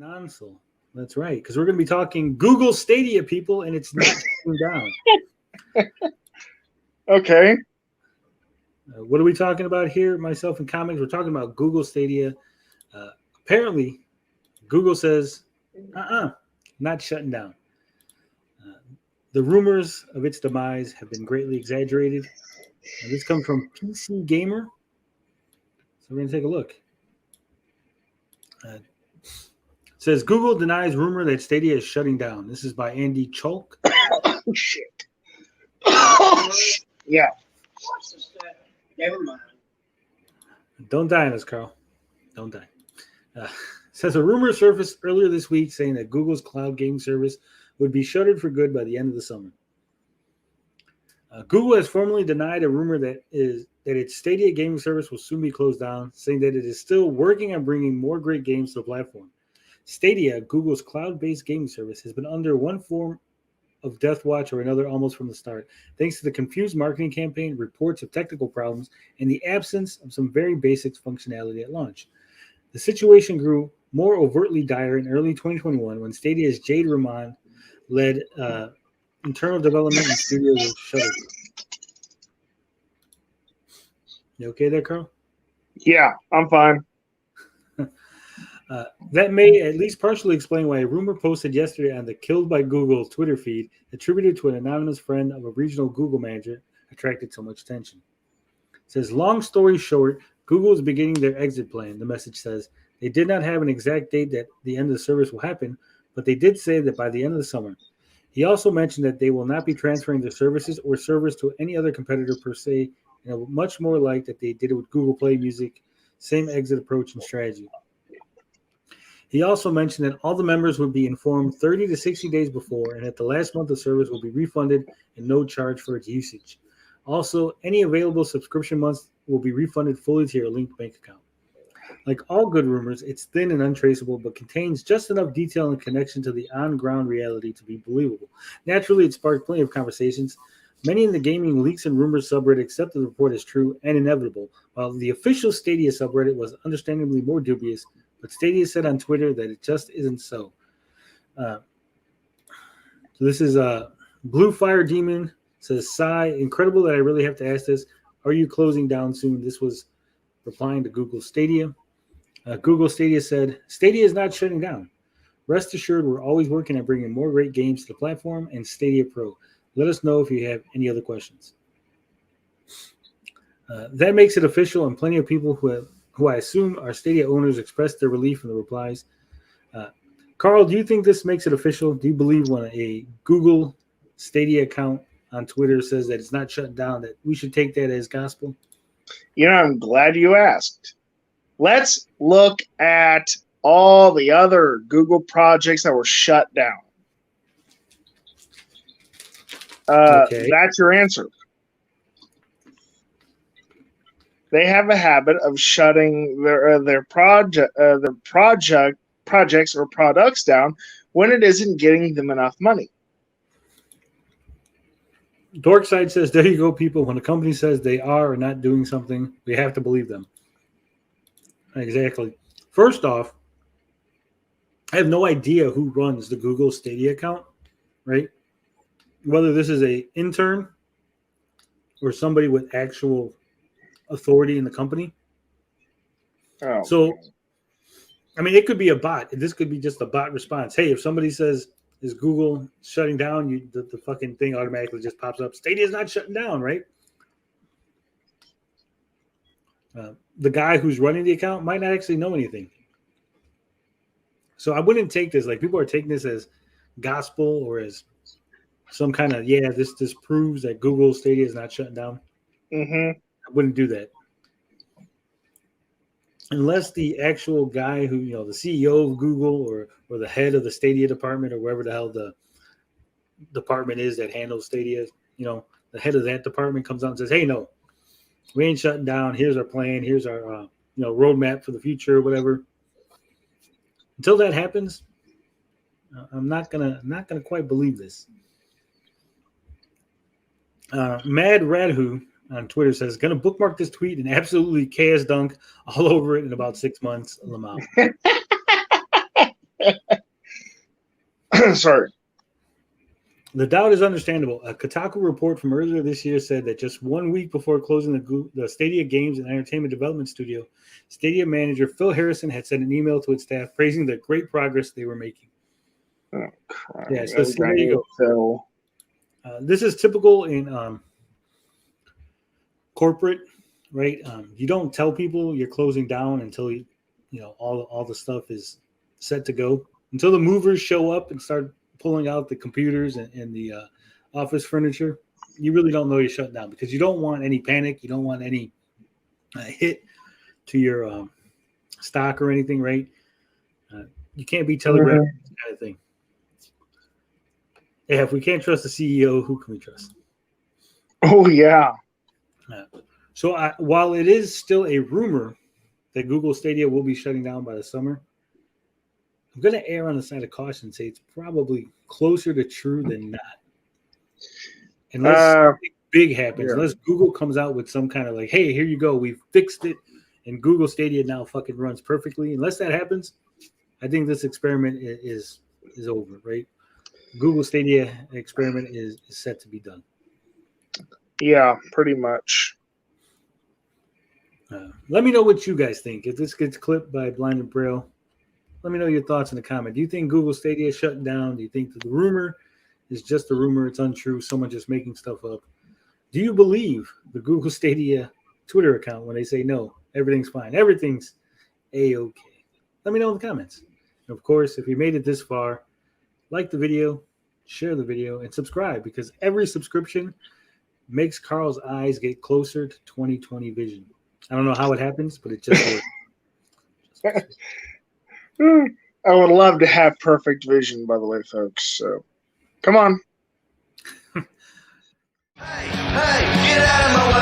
Nonsel. That's right, because we're going to be talking Google Stadia, people, and it's not shutting down. Okay. What are we talking about here? Myself and comics. We're talking about Google Stadia. Apparently, Google says, not shutting down. The rumors of its demise have been greatly exaggerated. This comes from PC Gamer. So we're going to take a look. It says Google denies rumor that Stadia is shutting down. This is by Andy Chalk. Oh, shit. Yeah. Never mind. Don't die on us, Carl. Don't die. Says a rumor surfaced earlier this week saying that Google's cloud gaming service would be shuttered for good by the end of the summer. Google has formally denied a rumor that its Stadia gaming service will soon be closed down, saying that it is still working on bringing more great games to the platform. Stadia, Google's cloud-based gaming service, has been under one form of death watch or another almost from the start, thanks to the confused marketing campaign, reports of technical problems, and the absence of some very basic functionality at launch. The situation grew more overtly dire in early 2021 when Stadia's Jade Rahman led internal development and studio was shuttered. You okay there, Carl? Yeah, I'm fine. That may at least partially explain why a rumor posted yesterday on the Killed by Google Twitter feed attributed to an anonymous friend of a regional Google manager attracted so much attention. It says, long story short, Google is beginning their exit plan, the message says. They did not have an exact date that the end of the service will happen, but they did say that by the end of the summer. He also mentioned that they will not be transferring their services or servers to any other competitor per se, and much more like that they did it with Google Play Music, same exit approach and strategy. He also mentioned that all the members would be informed 30 to 60 days before, and that the last month of service will be refunded and no charge for its usage. Also, any available subscription months will be refunded fully to your linked bank account. Like all good rumors, it's thin and untraceable, but contains just enough detail and connection to the on-ground reality to be believable. Naturally, it sparked plenty of conversations. Many in the gaming leaks and rumors subreddit accepted the report as true and inevitable, while the official Stadia subreddit was understandably more dubious, but Stadia said on Twitter that it just isn't so. So this is Blue Fire Demon says, Sigh, incredible that I really have to ask this. Are you closing down soon? This was replying to Google Stadia. Google Stadia said, Stadia is not shutting down. Rest assured, we're always working on bringing more great games to the platform and Stadia Pro. Let us know if you have any other questions. That makes it official, and plenty of people who I assume are Stadia owners expressed their relief in the replies. Carl, do you think this makes it official? Do you believe when a Google Stadia account on Twitter says that it's not shut down, that we should take that as gospel? You know, I'm glad you asked. Let's look at all the other Google projects that were shut down. Okay. That's your answer. They have a habit of shutting their projects or products down when it isn't getting them enough money. Dorkside says, there you go, people. When a company says they are or not doing something, we have to believe them. Exactly. First off, I have no idea who runs the Google Stadia account, right? Whether this is an intern or somebody with actual authority in the company. Oh. So, I mean, it could be a bot. This could be just a bot response. Hey, if somebody says, is Google shutting down, the fucking thing automatically just pops up. Stadia is not shutting down, right? The guy who's running the account might not actually know anything. So I wouldn't take this, like people are taking this as gospel or as some kind of, this proves that Google Stadia is not shutting down. Mm-hmm. I wouldn't do that. Unless the actual guy who, the CEO of Google or the head of the Stadia department or wherever the hell the department is that handles Stadia, the head of that department comes out and says, hey, no, we ain't shutting down. Here's our plan. Here's our, roadmap for the future or whatever. Until that happens, I'm not gonna quite believe this. Mad Radhu on Twitter says, gonna bookmark this tweet and absolutely chaos dunk all over it in about 6 months. Lamau. Sorry. The doubt is understandable. A Kotaku report from earlier this year said that just 1 week before closing the Stadia Games and Entertainment Development Studio, Stadia manager Phil Harrison had sent an email to its staff praising the great progress they were making. Oh, crap. Yeah, so there you go. Phil. This is typical in corporate, right? You don't tell people you're closing down until all the stuff is set to go. Until the movers show up and start pulling out the computers and the office furniture, you really don't know you're shutting down because you don't want any panic. You don't want any hit to your stock or anything, right? You can't be telegraphing this kind of thing. Yeah, if we can't trust the CEO, who can we trust? Oh, yeah. So while it is still a rumor that Google Stadia will be shutting down by the summer, I'm going to err on the side of caution and say it's probably closer to true than not. Unless something big happens, unless Google comes out with some kind of like, hey, here you go, we fixed it, and Google Stadia now fucking runs perfectly. Unless that happens, I think this experiment is over, right? Google Stadia experiment is set to be done. Yeah, pretty much. Let me know what you guys think. If this gets clipped by Blind and Braille, let me know your thoughts in the comment. Do you think Google Stadia is shutting down? Do you think the rumor is just a rumor? It's untrue. Someone just making stuff up. Do you believe the Google Stadia Twitter account when they say no, everything's fine, everything's A-okay? Let me know in the comments. And of course, if you made it this far, like the video, share the video, and subscribe because every subscription makes Carl's eyes get closer to 20/20 vision. I don't know how it happens, but it just works. I would love to have perfect vision, by the way, folks. So, come on. Hey, get out of my way.